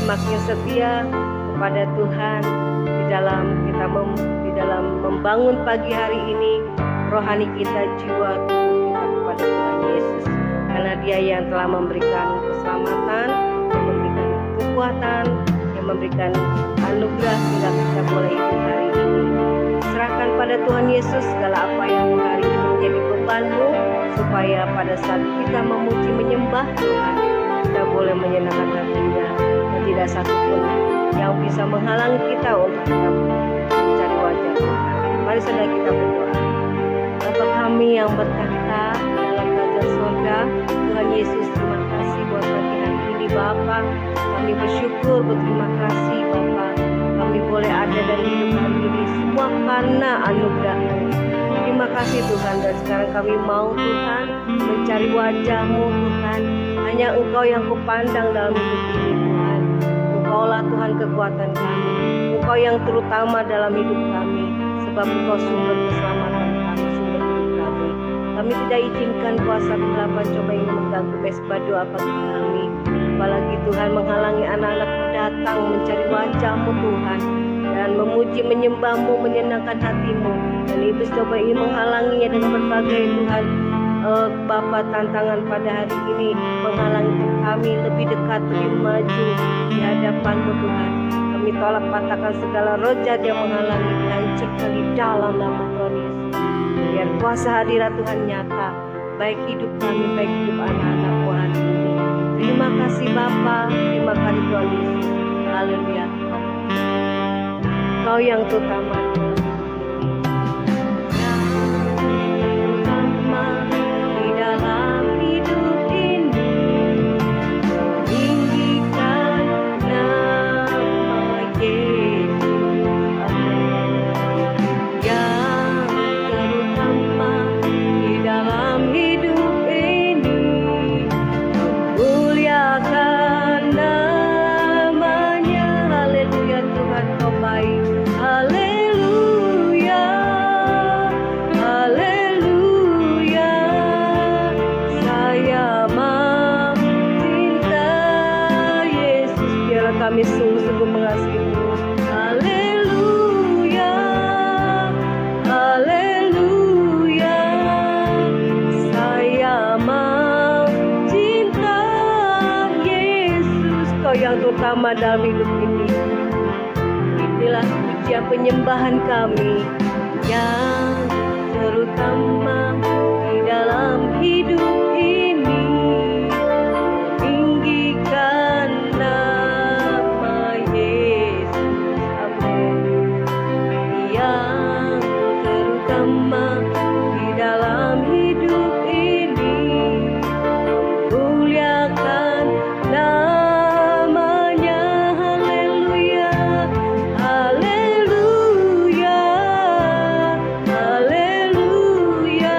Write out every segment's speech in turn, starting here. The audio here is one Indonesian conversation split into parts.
semakin setia kepada Tuhan di dalam membangun pagi hari ini rohani kita, jiwa tubuh kita kepada Tuhan Yesus. Karena Dia yang telah memberikan keselamatan, yang memberikan kekuatan, yang memberikan anugerah sehingga kita boleh hidup hari ini. Serahkan pada Tuhan Yesus segala apa yang hari ini menjadi bebanmu, supaya pada saat kita memuji menyembah Tuhan, kita boleh menyenangkan hatinya, dan tidak satu pun yang bisa menghalangi kita untuk kita mencari wajah Tuhan. Mari saudara kita berdoa. Bapa kami yang bertahta dalam kerajaan surga, Tuhan Yesus, terima kasih buat pagi hari ini Bapa. Kami bersyukur, berterima kasih Bapa. Kami boleh ada dan hidup hari ini semua karena anugerah-Mu. Terima kasih Tuhan, dan sekarang kami mau Tuhan mencari wajah-Mu Tuhan. Hanya Engkau yang kupandang dalam hidup ini Tuhan. Engkaulah Tuhan kekuatan kami, Engkau yang terutama dalam hidup kami, sebab Engkau sumber keselamatan kami, sumber hidup kami. Kami tidak izinkan kuasa kegelapan coba ingin mengganggu mesbah doa pagi kami. Apalagi Tuhan menghalangi anak-anak-Mu datang mencari wajah-Mu Tuhan, dan memuji menyembah-Mu, menyenangkan hati-Mu. Dan iblis coba ingin menghalanginya dengan berbagai Tuhan Bapa tantangan pada hari ini, menghalangi kami lebih dekat, lebih maju di hadapan-Mu Tuhan. Kami tolak patahkan segala roh jahat yang menghalangi, dihancurkan di dalam nama Tuhan Yesus. Biar kuasa hadirat Tuhan nyata, baik hidup kami, baik hidup anak-anak-Mu hari ini. Terima kasih Bapa, terima kasih Tuhan Yesus. Haleluya. Kau yang terutama kami sungguh-sungguh mengasihi-Mu. Haleluya, haleluya. Saya mau cinta Yesus, Kau yang terutama dalam hidup ini. Inilah pujian penyembahan kami yang terutama di dalam hidup ini. Tinggikan nama Yesus, amin. Yang terutama di dalam hidup ini, muliakan namanya. Haleluya, haleluya, haleluya.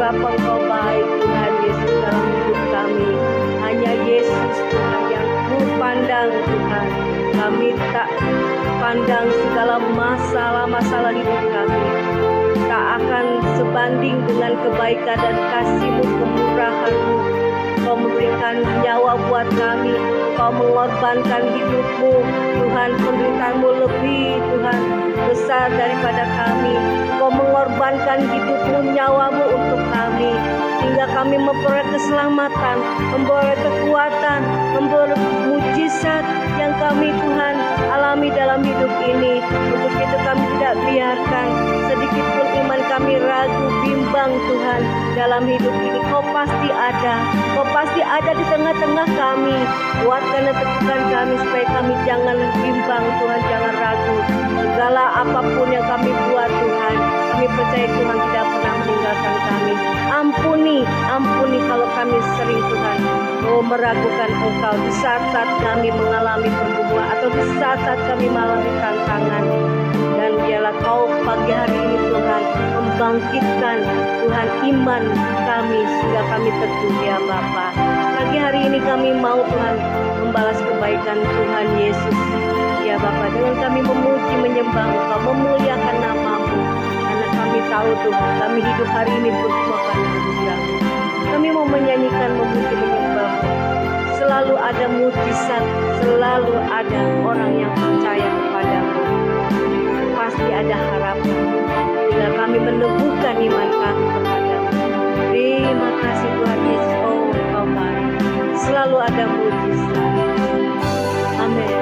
Bapa Engkau baik Tuhan Yesus dalam hidup kami. Hanya Yesus Tuhan yang ku pandang Tuhan. Kami tak pandang segala masalah hidup kami. Tak akan sebanding dengan kebaikan dan kasih-Mu, kemurahan-Mu. Kau memberikan nyawa buat kami. Kau mengorbankan hidup-Mu. Tuhan, penderitaan-Mu lebih Tuhan besar daripada kami. Kau mengorbankan hidup-Mu, nyawa-Mu untuk kami, sehingga kami memperoleh keselamatan, memperoleh kekuatan, memperoleh mujizat yang kami Tuhan alami dalam hidup ini. Untuk itu kami tidak biarkan sedikit pun iman kami ragu, bimbang Tuhan dalam hidup ini. Kau pasti ada. Kau pasti ada di tengah-tengah kami. Kuatkan dan teguhkan kami supaya kami jangan bimbang Tuhan, jangan ragu. Segala apapun yang kami buat Tuhan, kami percaya Tuhan tidak pernah meninggalkan kami. Ampuni kalau kami sering Tuhan meragukan Engkau di saat-saat kami mengalami pergumulan atau di saat-saat kami mengalami tantangan. Dan biarlah Kau pagi hari ini Tuhan membangkitkan Tuhan iman kami sehingga kami teguh ya Bapa. Pagi hari ini kami mau Tuhan membalas kebaikan Tuhan Yesus ya Bapa, dengan kami memuji menyembah Engkau, memuliakan nama-Mu. Karena kami tahu Tuhan kami hidup hari ini berbuah karena anugerah-Mu. Kami mau menyanyikan, memuji menyembah-Mu. Selalu ada mujizat, selalu ada orang yang percaya kepadamu. Pasti ada harapan bila kami meneguhkan iman kami kepadamu. Terima kasih Tuhan Yesus, oh Engkau baik. Selalu ada mujizat. Amin.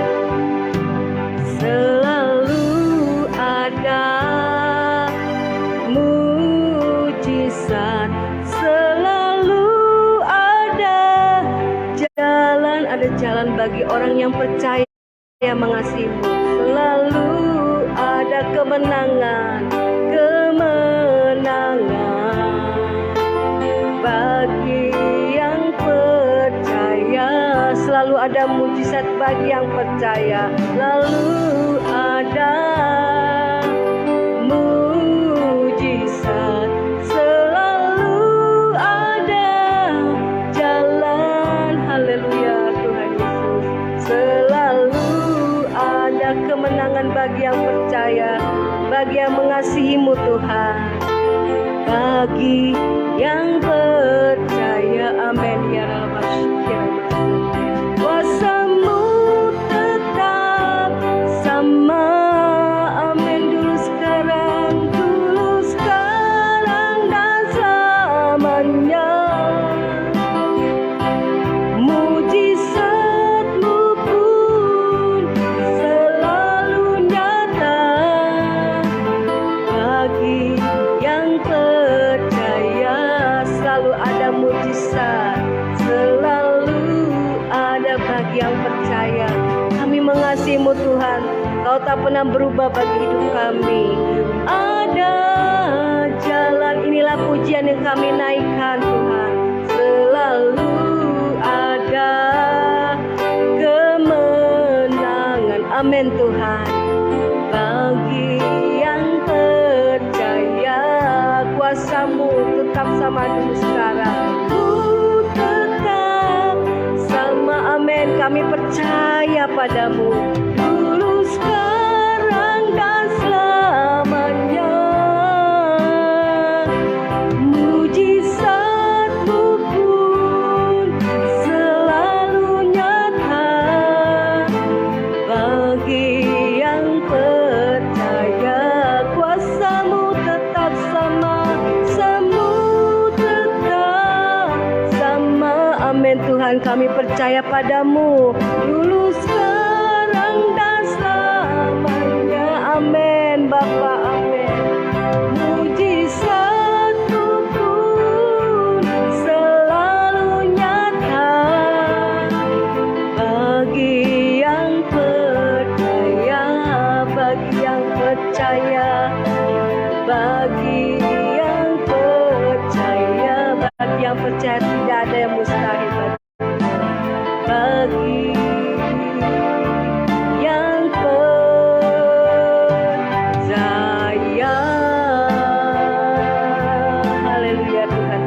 Selalu ada mujizat, selalu ada jalan bagi orang yang percaya mengasihi-Mu. Selalu ada kemenangan bagi yang percaya. Selalu ada mujizat bagi yang percaya. Lalu ada mujizat, selalu ada jalan. Haleluya Tuhan Yesus. Selalu ada kemenangan bagi yang percaya, bagi yang mengasihi-Mu Tuhan, bagi yang percaya. Amin ya Rabbal Alamin. Kuasa-Mu tetap sama. Amin. Dulu sekarang dan selamanya. Mujizat-Mu pun selalu nyata bagi yang percaya. Selalu ada mujizat, selalu ada bagi yang percaya. Kami mengasihi-Mu Tuhan. Kau tak pernah berubah bagi hidup kami. Ada jalan, inilah pujian yang kami naikkan Tuhan. Selalu ada kemenangan. Amin Tuhan. Bagi yang percaya, kuasa-Mu tetap sama dulu sekarang. Tetap sama. Amin. Kami percaya padamu. Dulu, sekarang, dan selamanya. Mujizat-Mu pun selalu nyata bagi yang percaya. Kuasa-Mu tetap sama. Amin Tuhan, kami percaya padamu dulu, sekarang, dan selamanya. Amin Bapa, amin. Mujizat-Mu pun selalu nyata bagi yang percaya, bagi yang percaya, bagi yang percaya, bagi yang percaya. Tidak ada yang mustahil bagi yang percaya. Haleluya Tuhan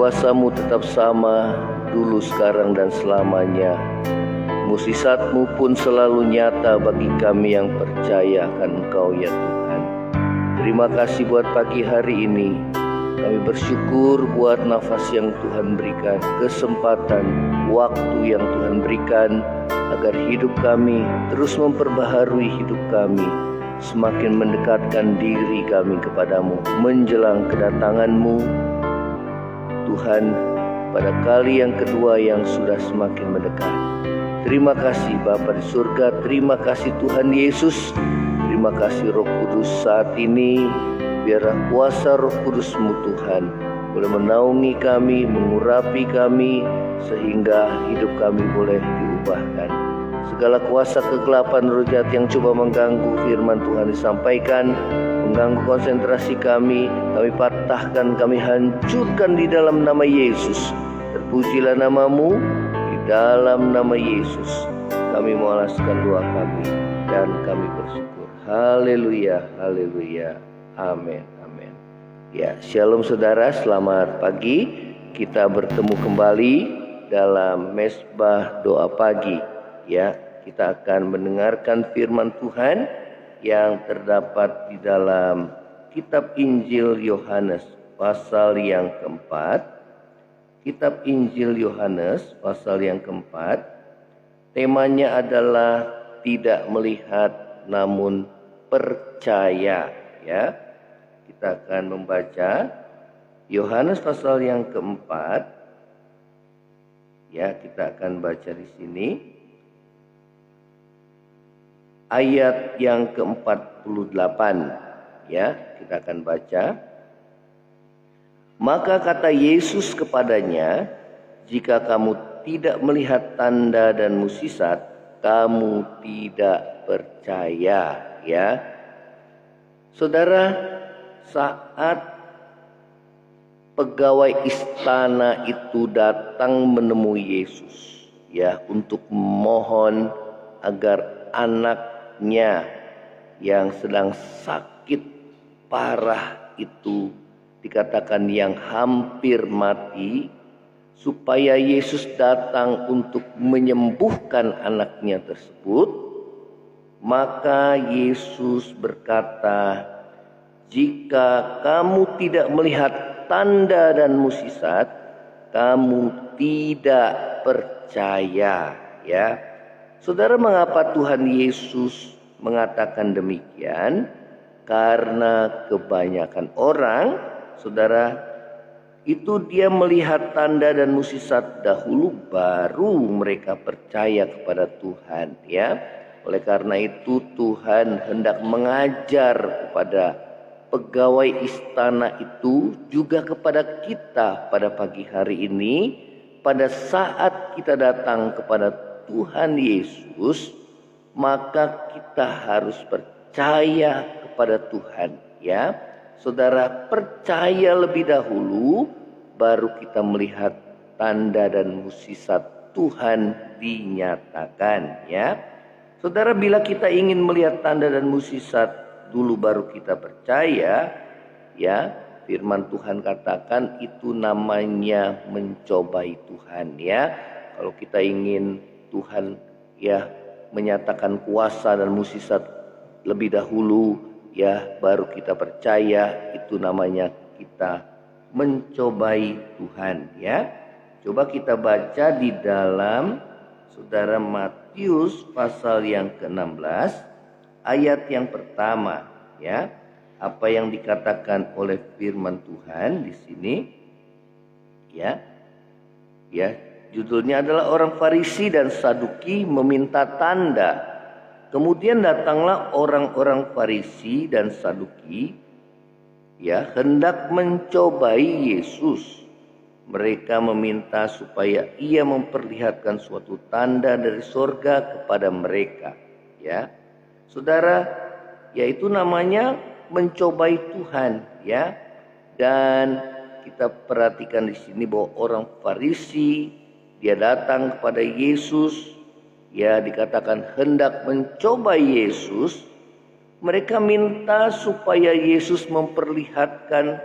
kuasa-Mu tetap sama dulu, sekarang, dan selamanya. Mukjizat-Mu pun selalu nyata bagi kami yang percaya akan Engkau ya Tuhan. Terima kasih buat pagi hari ini. Kami bersyukur buat nafas yang Tuhan berikan, kesempatan, waktu yang Tuhan berikan, agar hidup kami terus memperbaharui hidup kami, semakin mendekatkan diri kami kepadamu menjelang kedatangan-Mu Tuhan pada kali yang kedua yang sudah semakin mendekat. Terima kasih Bapa di surga, terima kasih Tuhan Yesus, terima kasih Roh Kudus. Saat ini biarlah kuasa Roh Kudus-Mu Tuhan boleh menaungi kami, mengurapi kami, sehingga hidup kami boleh diubahkan. Segala kuasa kegelapan, roh jahat yang coba mengganggu firman Tuhan disampaikan, mengganggu konsentrasi kami patahkan, kami hancurkan di dalam nama Yesus. Terpujilah nama-Mu, di dalam nama Yesus kami mengalaskan doa kami dan kami bersyukur. Haleluya, haleluya, amin, amin. Ya, shalom saudara, selamat pagi. Kita bertemu kembali dalam mesbah doa pagi. Ya, kita akan mendengarkan firman Tuhan yang terdapat di dalam kitab Injil Yohanes pasal yang keempat. Kitab Injil Yohanes pasal yang keempat. Temanya adalah tidak melihat namun percaya. Ya, kita akan membaca Yohanes pasal yang keempat. Ya, kita akan baca di sini ayat yang ke-48. Ya, kita akan baca. Maka kata Yesus kepadanya, jika kamu tidak melihat tanda dan mukjizat, kamu tidak percaya. Ya, saudara, saat pegawai istana itu datang menemui Yesus, ya, untuk memohon agar anaknya yang sedang sakit parah itu, dikatakan yang hampir mati, supaya Yesus datang untuk menyembuhkan anaknya tersebut. Maka Yesus berkata, jika kamu tidak melihat tanda dan mukjizat, kamu tidak percaya. Ya, saudara, mengapa Tuhan Yesus mengatakan demikian? Karena kebanyakan orang, saudara, itu dia melihat tanda dan mukjizat dahulu, baru mereka percaya kepada Tuhan. Ya, oleh karena itu Tuhan hendak mengajar kepada pegawai istana itu, juga kepada kita pada pagi hari ini. Pada saat kita datang kepada Tuhan Yesus, maka kita harus percaya kepada Tuhan. Ya, saudara, percaya lebih dahulu, baru kita melihat tanda dan mukjizat Tuhan dinyatakan. Ya, saudara, bila kita ingin melihat tanda dan mukjizat dulu baru kita percaya, ya, firman Tuhan katakan itu namanya mencobai Tuhan. Ya, kalau kita ingin Tuhan, ya, menyatakan kuasa dan mukjizat lebih dahulu, ya, baru kita percaya, itu namanya kita mencobai Tuhan. Ya, coba kita baca di dalam, saudara, Matius pasal yang ke-16 ayat yang pertama. Ya, apa yang dikatakan oleh firman Tuhan di sini? Ya, ya, judulnya adalah orang Farisi dan Saduki meminta tanda. Kemudian datanglah orang-orang Farisi dan Saduki, ya, hendak mencobai Yesus. Mereka meminta supaya ia memperlihatkan suatu tanda dari sorga kepada mereka. Ya, saudara, yaitu namanya mencobai Tuhan. Ya, dan kita perhatikan di sini bahwa orang Farisi, dia datang kepada Yesus, ya, dikatakan hendak mencobai Yesus. Mereka minta supaya Yesus memperlihatkan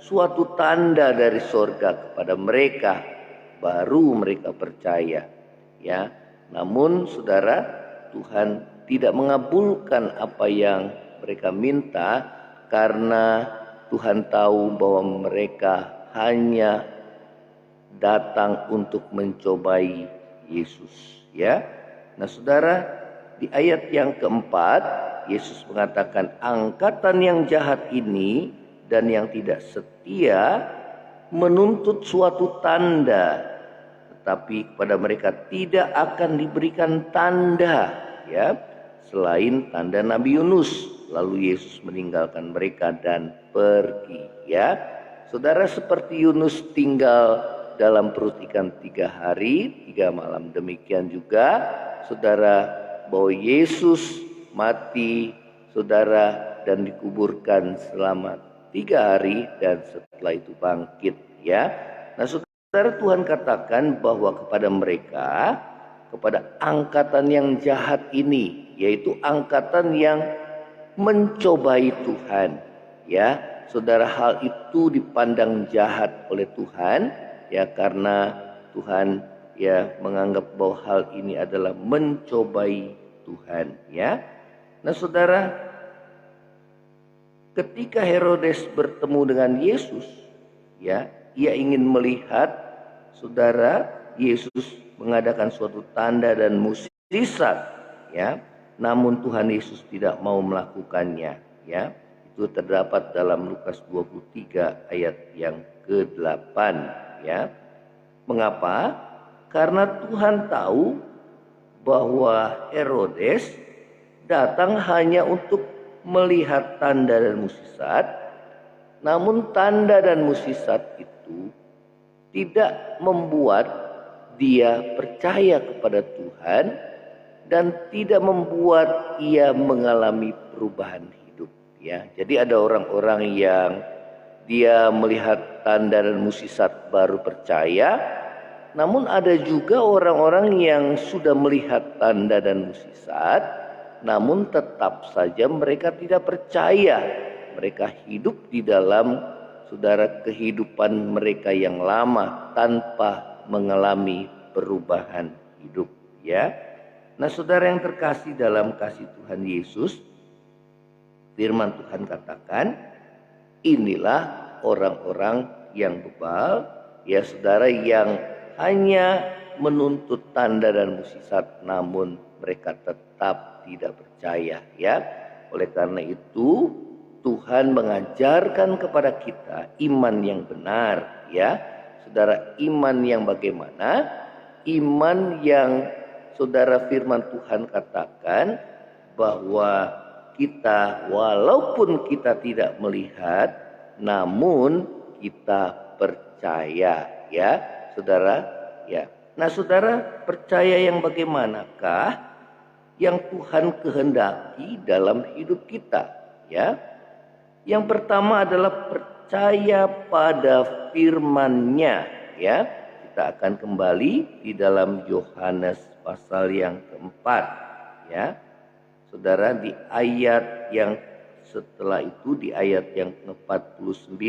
suatu tanda dari sorga kepada mereka, baru mereka percaya. Ya, namun saudara, Tuhan tidak mengabulkan apa yang mereka minta karena Tuhan tahu bahwa mereka hanya datang untuk mencobai Yesus. Ya, nah saudara, di ayat yang keempat Yesus mengatakan, angkatan yang jahat ini dan yang tidak setia menuntut suatu tanda, tetapi kepada mereka tidak akan diberikan tanda, ya, selain tanda Nabi Yunus. Lalu Yesus meninggalkan mereka dan pergi. Ya, saudara, seperti Yunus tinggal dalam perut ikan 3 hari 3 malam, demikian juga saudara, bahwa Yesus mati, saudara, dan dikuburkan selama 3 hari dan setelah itu bangkit. Ya, nah saudara, Tuhan katakan bahwa kepada mereka, kepada angkatan yang jahat ini, yaitu angkatan yang mencobai Tuhan. Ya, saudara, hal itu dipandang jahat oleh Tuhan, ya, karena Tuhan ya menganggap bahwa hal ini adalah mencobai Tuhan. Ya, nah saudara, ketika Herodes bertemu dengan Yesus, ya, ia ingin melihat saudara Yesus mengadakan suatu tanda dan mukjizat, ya, namun Tuhan Yesus tidak mau melakukannya. Ya, itu terdapat dalam Lukas 23 ayat yang ke-8. Ya, mengapa? Karena Tuhan tahu bahwa Herodes datang hanya untuk melihat tanda dan mukjizat, namun tanda dan mukjizat itu tidak membuat dia percaya kepada Tuhan dan tidak membuat ia mengalami perubahan hidup. Ya, jadi ada orang-orang yang dia melihat tanda dan mukjizat baru percaya, namun ada juga orang-orang yang sudah melihat tanda dan mukjizat, namun tetap saja mereka tidak percaya. Mereka hidup di dalam saudara kehidupan mereka yang lama tanpa mengalami perubahan hidup. Ya, nah saudara yang terkasih dalam kasih Tuhan Yesus, firman Tuhan katakan, inilah orang-orang yang bebal, ya saudara, yang hanya menuntut tanda dan mukjizat, namun mereka tetap tidak percaya. Ya, oleh karena itu Tuhan mengajarkan kepada kita iman yang benar. Ya, saudara, iman yang bagaimana? Iman yang saudara firman Tuhan katakan bahwa kita walaupun kita tidak melihat, namun kita percaya. Ya, saudara. Ya, nah saudara, percaya yang bagaimanakah yang Tuhan kehendaki dalam hidup kita? Ya, yang pertama adalah percaya pada firman-Nya. Ya, kita akan kembali di dalam Yohanes pasal yang keempat. Ya, saudara, di ayat yang setelah itu, di ayat yang ke-49.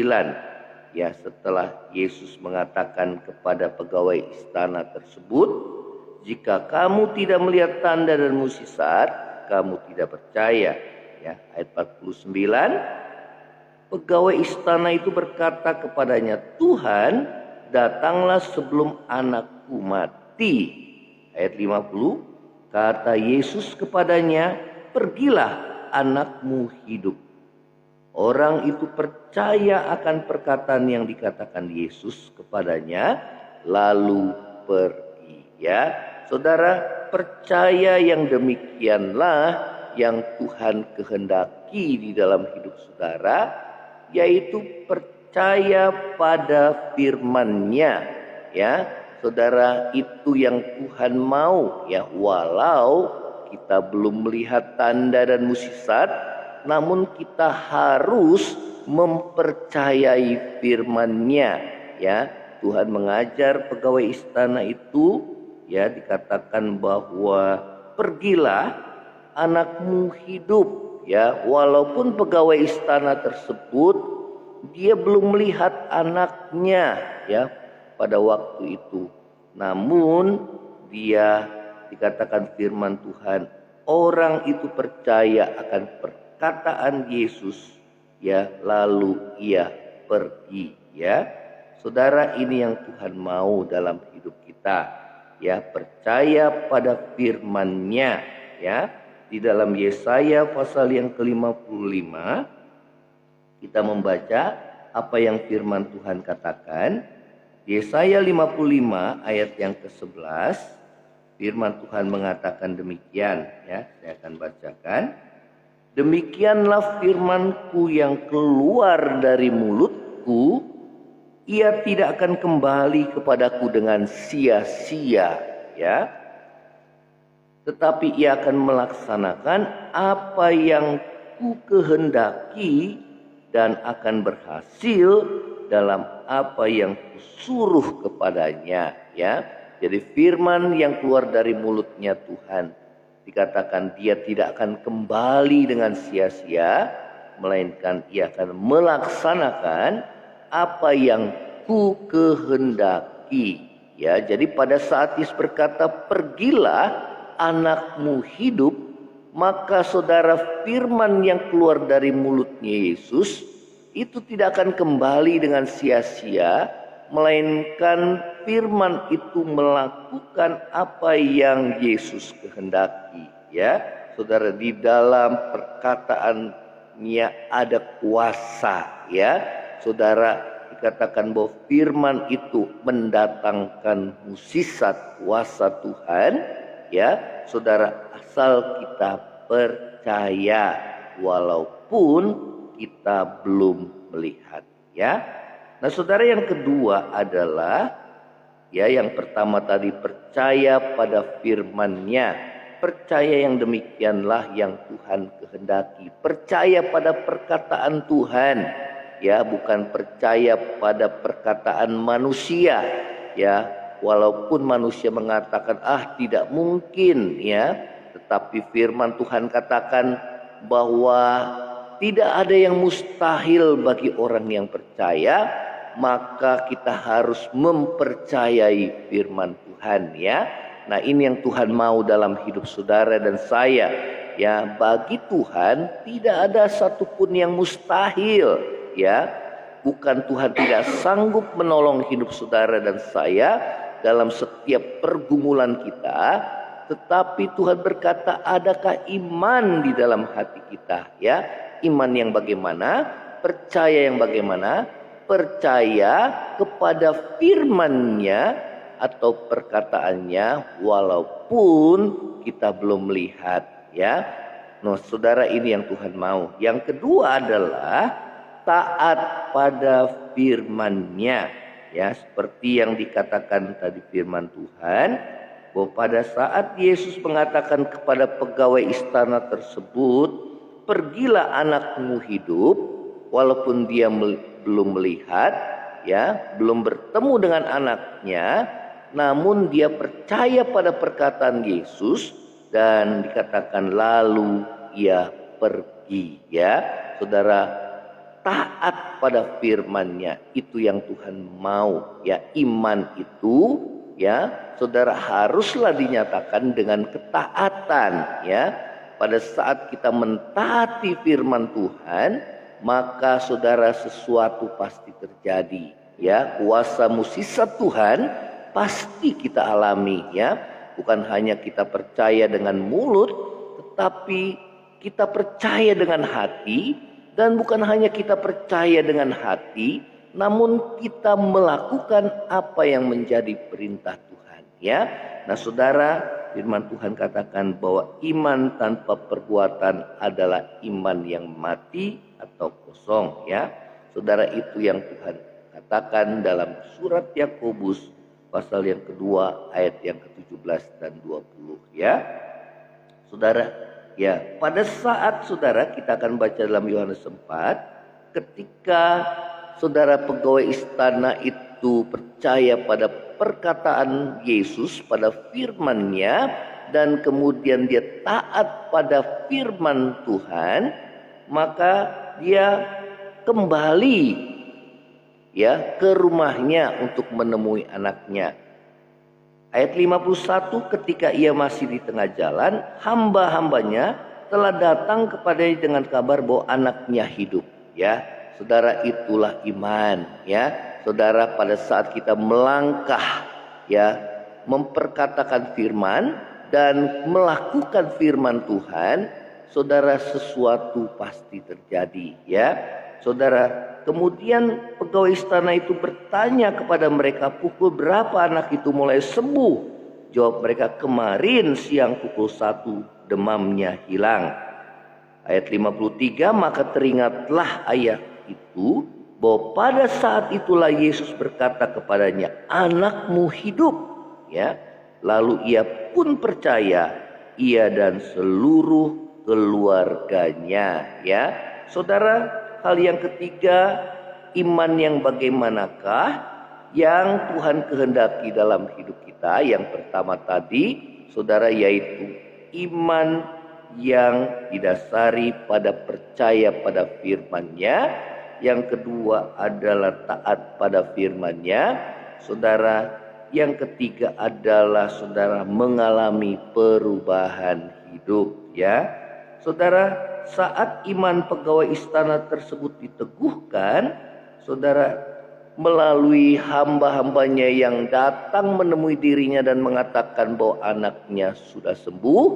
Ya, setelah Yesus mengatakan kepada pegawai istana tersebut, jika kamu tidak melihat tanda dan mukjizat, kamu tidak percaya. Ya, ayat 49, pegawai istana itu berkata kepadanya, Tuhan, datanglah sebelum anakku mati. Ayat 50, kata Yesus kepadanya, pergilah, anakmu hidup. Orang itu percaya akan perkataan yang dikatakan Yesus kepadanya, lalu pergi. Ya, saudara, percaya yang demikianlah yang Tuhan kehendaki di dalam hidup saudara, yaitu percaya pada firman-Nya. Ya, saudara, itu yang Tuhan mau. Ya, walau kita belum melihat tanda dan mukjizat, namun kita harus mempercayai firman-Nya. Ya, Tuhan mengajar pegawai istana itu, ya, dikatakan bahwa pergilah, anakmu hidup. Ya, walaupun pegawai istana tersebut dia belum melihat anaknya ya pada waktu itu. Namun dia, dikatakan firman Tuhan, orang itu percaya akan perkataan Yesus ya, lalu ia pergi ya. Saudara, ini yang Tuhan mau dalam hidup kita ya, percaya pada firman-Nya ya. Di dalam Yesaya pasal yang ke-55 kita membaca apa yang firman Tuhan katakan. Yesaya 55 ayat yang ke-11, firman Tuhan mengatakan demikian ya, saya akan bacakan. Demikianlah firman-Ku yang keluar dari mulut-Ku, ia tidak akan kembali kepadaku dengan sia-sia ya, tetapi ia akan melaksanakan apa yang Ku kehendaki dan akan berhasil dalam apa yang Kusuruh kepadanya ya. Jadi firman yang keluar dari mulutnya Tuhan, dikatakan dia tidak akan kembali dengan sia-sia, melainkan ia akan melaksanakan apa yang Ku kehendaki ya. Jadi pada saat Yesus berkata pergilah, anakmu hidup, maka saudara, firman yang keluar dari mulutnya Yesus itu tidak akan kembali dengan sia-sia, melainkan firman itu melakukan apa yang Yesus kehendaki ya. Saudara, di dalam perkataannya ada kuasa ya. Saudara, dikatakan bahwa firman itu mendatangkan mukjizat kuasa Tuhan ya. Saudara, asal kita percaya walaupun kita belum melihat ya. Nah, saudara, yang kedua adalah ya, yang pertama tadi percaya pada firman-Nya. Percaya yang demikianlah yang Tuhan kehendaki. Percaya pada perkataan Tuhan ya, bukan percaya pada perkataan manusia ya. Walaupun manusia mengatakan tidak mungkin ya, tetapi firman Tuhan katakan bahwa tidak ada yang mustahil bagi orang yang percaya. Maka kita harus mempercayai firman Tuhan ya. Nah, ini yang Tuhan mau dalam hidup saudara dan saya ya. Bagi Tuhan tidak ada satupun yang mustahil ya. Bukan Tuhan tidak sanggup menolong hidup saudara dan saya dalam setiap pergumulan kita, tetapi Tuhan berkata, adakah iman di dalam hati kita ya. Iman yang bagaimana? Percaya yang bagaimana? Percaya kepada firman-Nya atau perkataannya walaupun kita belum melihat ya. Nah, saudara, ini yang Tuhan mau. Yang kedua adalah taat pada firman-Nya ya, seperti yang dikatakan tadi firman Tuhan bahwa pada saat Yesus mengatakan kepada pegawai istana tersebut, pergilah, anakmu hidup, walaupun dia belum melihat ya, belum bertemu dengan anaknya, namun dia percaya pada perkataan Yesus dan dikatakan lalu ia pergi ya. Saudara, taat pada firman-Nya itu yang Tuhan mau ya. Iman itu ya, saudara, haruslah dinyatakan dengan ketaatan ya. Pada saat kita mentaati firman Tuhan, maka saudara, sesuatu pasti terjadi ya. Kuasa mukjizat Tuhan pasti kita alami ya. Bukan hanya kita percaya dengan mulut, tetapi kita percaya dengan hati. Dan bukan hanya kita percaya dengan hati, namun kita melakukan apa yang menjadi perintah Tuhan ya. Nah, saudara, firman Tuhan katakan bahwa iman tanpa perbuatan adalah iman yang mati atau kosong ya. Saudara, itu yang Tuhan katakan dalam surat Yakobus pasal yang kedua ayat yang ke-17 dan 20 ya. Saudara, ya, pada saat saudara, kita akan baca dalam Yohanes 4, ketika saudara pegawai istana itu percaya pada perkataan Yesus, pada firman-Nya, dan kemudian dia taat pada firman Tuhan, maka dia kembali ya ke rumahnya untuk menemui anaknya. Ayat 51, ketika ia masih di tengah jalan, hamba-hambanya telah datang kepadanya dengan kabar bahwa anaknya hidup. Ya, saudara, itulah iman. Ya, saudara, pada saat kita melangkah, ya, memperkatakan firman dan melakukan firman Tuhan, saudara, sesuatu pasti terjadi. Ya, saudara. Kemudian pegawai istana itu bertanya kepada mereka, pukul berapa anak itu mulai sembuh? Jawab mereka, kemarin siang pukul 1 demamnya hilang. Ayat 53, maka teringatlah ayat itu bahwa pada saat itulah Yesus berkata kepadanya, anakmu hidup. Ya, lalu ia pun percaya, ia dan seluruh keluarganya. Ya, saudara. Hal yang ketiga, iman yang bagaimanakah yang Tuhan kehendaki dalam hidup kita? Yang pertama tadi, saudara, yaitu iman yang didasari pada percaya pada firman-Nya. Yang kedua adalah taat pada firman-Nya. Saudara, yang ketiga adalah saudara mengalami perubahan hidup. Ya, saudara, saat iman pegawai istana tersebut diteguhkan, saudara, melalui hamba-hambanya yang datang menemui dirinya dan mengatakan bahwa anaknya sudah sembuh,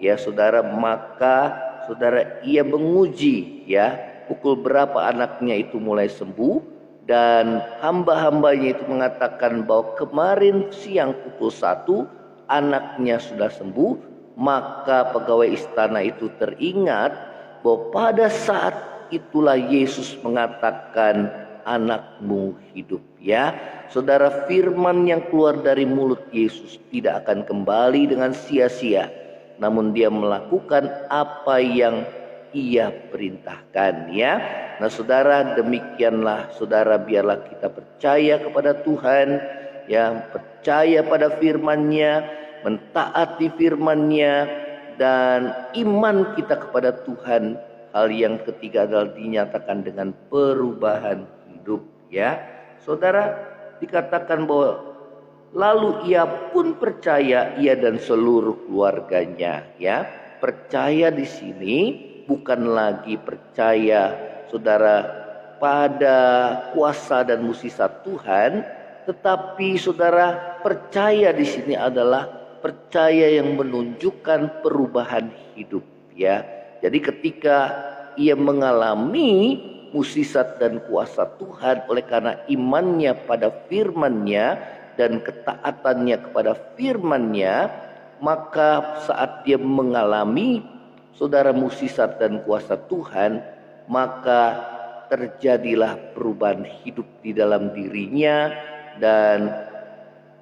ya saudara, maka saudara, ia menguji ya pukul berapa anaknya itu mulai sembuh, dan hamba-hambanya itu mengatakan bahwa kemarin siang pukul 1 anaknya sudah sembuh. Maka pegawai istana itu teringat bahwa pada saat itulah Yesus mengatakan anakmu hidup. Ya, saudara, firman yang keluar dari mulut Yesus tidak akan kembali dengan sia-sia, namun dia melakukan apa yang ia perintahkan. Ya, nah saudara, demikianlah saudara, biarlah kita percaya kepada Tuhan, ya, percaya pada firman-Nya, mentaati firman-Nya, dan iman kita kepada Tuhan. Hal yang ketiga adalah dinyatakan dengan perubahan hidup. Ya, saudara, dikatakan bahwa lalu ia pun percaya, ia dan seluruh keluarganya. Ya, percaya di sini bukan lagi percaya, saudara, pada kuasa dan mukjizat Tuhan, tetapi saudara, percaya di sini adalah percaya yang menunjukkan perubahan hidup. Ya, jadi ketika ia mengalami mukjizat dan kuasa Tuhan oleh karena imannya pada firman-Nya dan ketaatannya kepada firman-Nya, maka saat dia mengalami saudara mukjizat dan kuasa Tuhan, maka terjadilah perubahan hidup di dalam dirinya, dan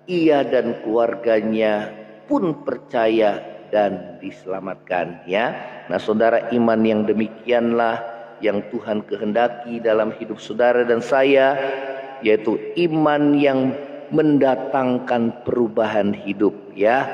ia dan keluarganya pun percaya dan diselamatkan. Ya, nah saudara, iman yang demikianlah yang Tuhan kehendaki dalam hidup saudara dan saya, yaitu iman yang mendatangkan perubahan hidup. Ya,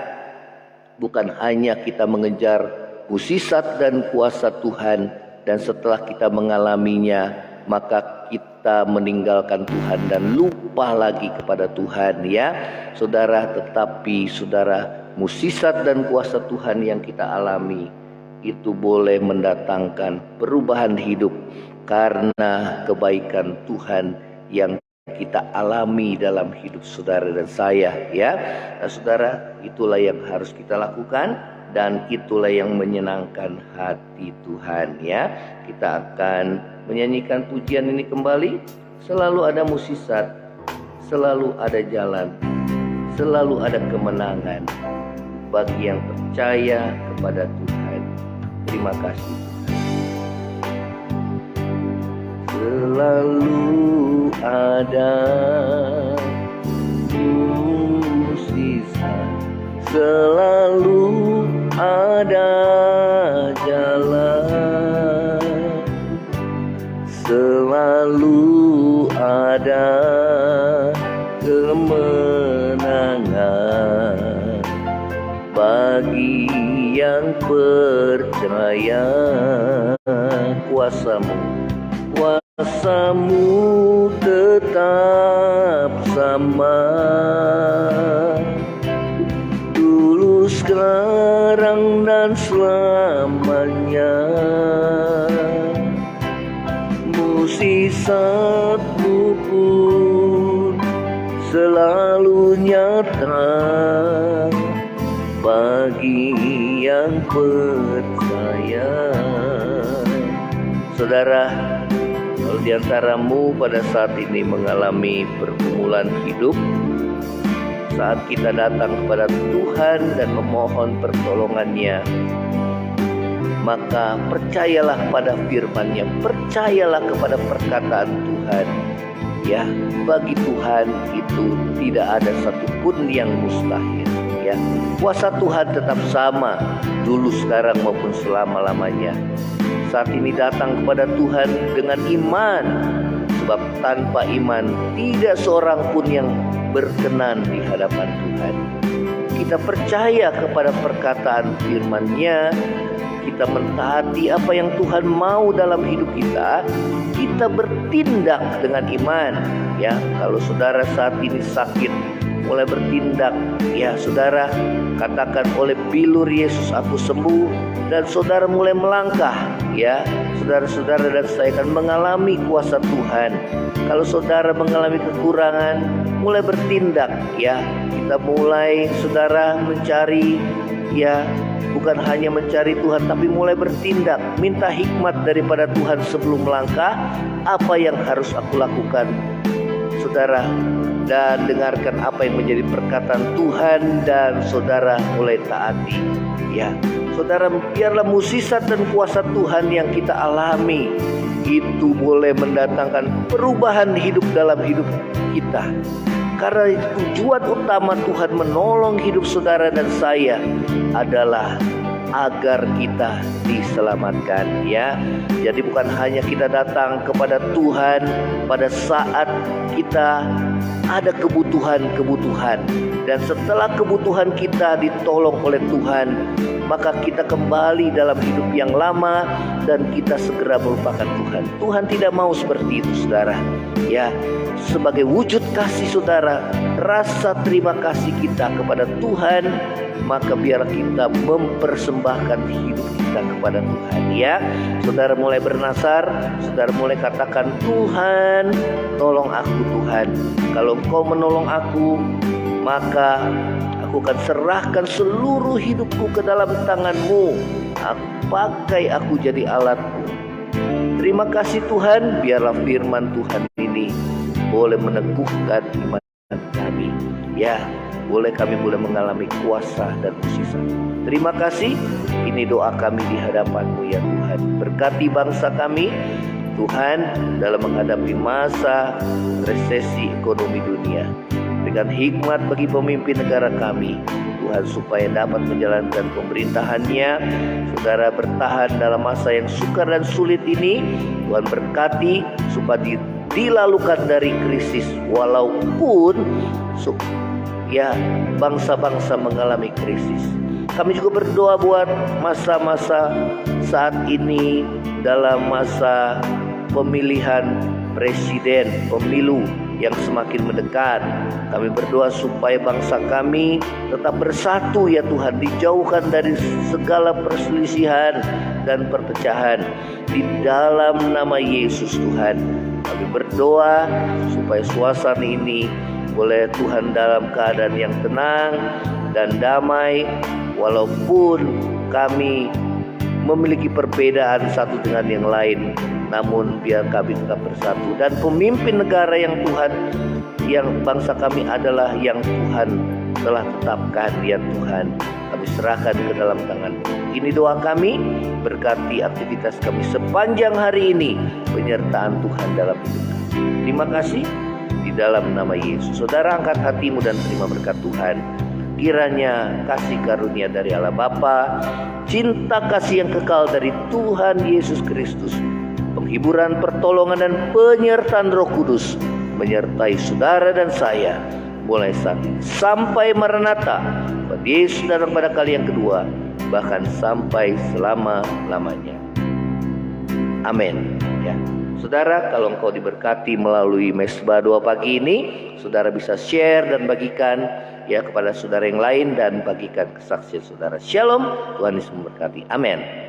bukan hanya kita mengejar mukjizat dan kuasa Tuhan, dan setelah kita mengalaminya maka kita meninggalkan Tuhan dan lupa lagi kepada Tuhan. Ya, saudara, tetapi saudara, mukjizat dan kuasa Tuhan yang kita alami itu boleh mendatangkan perubahan hidup karena kebaikan Tuhan yang kita alami dalam hidup saudara dan saya. Ya, nah, saudara, itulah yang harus kita lakukan dan itulah yang menyenangkan hati Tuhan. Ya, kita akan menyanyikan pujian ini kembali. Selalu ada mukjizat, selalu ada jalan, selalu ada kemenangan bagi yang percaya kepada Tuhan. Terima kasih Tuhan. Selalu ada mukjizat, selalu ada jalan, selalu ada kemenangan bagi yang percaya. Kuasa-Mu Kuasamu tetap sama, dulu sekarang dan selamanya. Mukjizat-Mu pun selalu nyata bagi yang percaya. Saudara, kalau di antaramu pada saat ini mengalami pergumulan hidup, saat kita datang kepada Tuhan dan memohon pertolongannya, maka percayalah pada firman-Nya, percayalah kepada perkataan Tuhan. Ya, bagi Tuhan itu tidak ada satupun yang mustahil. Ya, kuasa Tuhan tetap sama, dulu, sekarang maupun selama-lamanya. Saat ini datang kepada Tuhan dengan iman, sebab tanpa iman tidak seorang pun yang berkenan di hadapan Tuhan. Kita percaya kepada perkataan firman-Nya, kita mentaati apa yang Tuhan mau dalam hidup kita, kita bertindak dengan iman. Ya, kalau saudara saat ini sakit, mulai bertindak. Ya, saudara katakan, oleh bilur Yesus aku sembuh, dan saudara mulai melangkah. Ya, saudara-saudara dan saya akan mengalami kuasa Tuhan. Kalau saudara mengalami kekurangan, mulai bertindak. Ya, kita mulai, saudara, mencari, ya, bukan hanya mencari Tuhan, tapi mulai bertindak. Minta hikmat daripada Tuhan sebelum melangkah. Apa yang harus aku lakukan, saudara? Dan dengarkan apa yang menjadi perkataan Tuhan, dan saudara mulai taati. Ya, saudara, biarlah mukjizat dan kuasa Tuhan yang kita alami itu boleh mendatangkan perubahan hidup dalam hidup kita. Karena tujuan utama Tuhan menolong hidup saudara dan saya adalah agar kita diselamatkan. Ya, jadi bukan hanya kita datang kepada Tuhan pada saat kita ada kebutuhan, dan setelah kebutuhan kita ditolong oleh Tuhan, maka kita kembali dalam hidup yang lama dan kita segera melupakan Tuhan. Tuhan tidak mau seperti itu, saudara. Ya, sebagai wujud kasih saudara, rasa terima kasih kita kepada Tuhan, maka biar kita mempersembahkan hidup kita kepada Tuhan. Ya, saudara mulai bernasar, saudara mulai katakan, Tuhan, tolong aku Tuhan. Kalau Engkau menolong aku, maka aku akan serahkan seluruh hidupku ke dalam tangan-Mu. Pakai aku jadi alat-Mu. Terima kasih Tuhan, biarlah firman Tuhan ini boleh meneguhkan iman kami. Ya, kami boleh mengalami kuasa dan mukjizat. Terima kasih, ini doa kami di hadapan-Mu ya Tuhan. Berkati bangsa kami Tuhan dalam menghadapi masa resesi ekonomi dunia. Berikan hikmat bagi pemimpin negara kami Tuhan, supaya dapat menjalankan pemerintahannya. Saudara bertahan dalam masa yang sukar dan sulit ini. Tuhan berkati supaya dilalukan dari krisis, walaupun ya bangsa-bangsa mengalami krisis. Kami juga berdoa buat masa-masa saat ini dalam masa pemilihan presiden, pemilu yang semakin mendekat. Kami berdoa supaya bangsa kami tetap bersatu ya Tuhan, dijauhkan dari segala perselisihan dan perpecahan di dalam nama Yesus Tuhan. Kami berdoa supaya suasana ini boleh Tuhan dalam keadaan yang tenang dan damai, walaupun kami memiliki perbedaan satu dengan yang lain, namun biar kami tetap bersatu. Dan pemimpin negara yang Tuhan, yang bangsa kami adalah yang Tuhan telah tetapkan ya Tuhan, kami serahkan ke dalam tangan. Ini doa kami, berkati aktivitas kami sepanjang hari ini, penyertaan Tuhan dalam hidup kami. Terima kasih di dalam nama Yesus. Saudara angkat hatimu dan terima berkat Tuhan. Kiranya kasih karunia dari Allah Bapa, cinta kasih yang kekal dari Tuhan Yesus Kristus, penghiburan, pertolongan dan penyertaan Roh Kudus menyertai saudara dan saya mulai saat ini sampai Maranatha, pada Yesus datang pada kali yang kedua, bahkan sampai selama-lamanya. Amin. Ya. Saudara, kalau engkau diberkati melalui mesbah doa pagi ini, saudara bisa share dan bagikan ya kepada saudara yang lain dan bagikan kesaksian saudara. Shalom, Tuhan Yesus memberkati. Amin.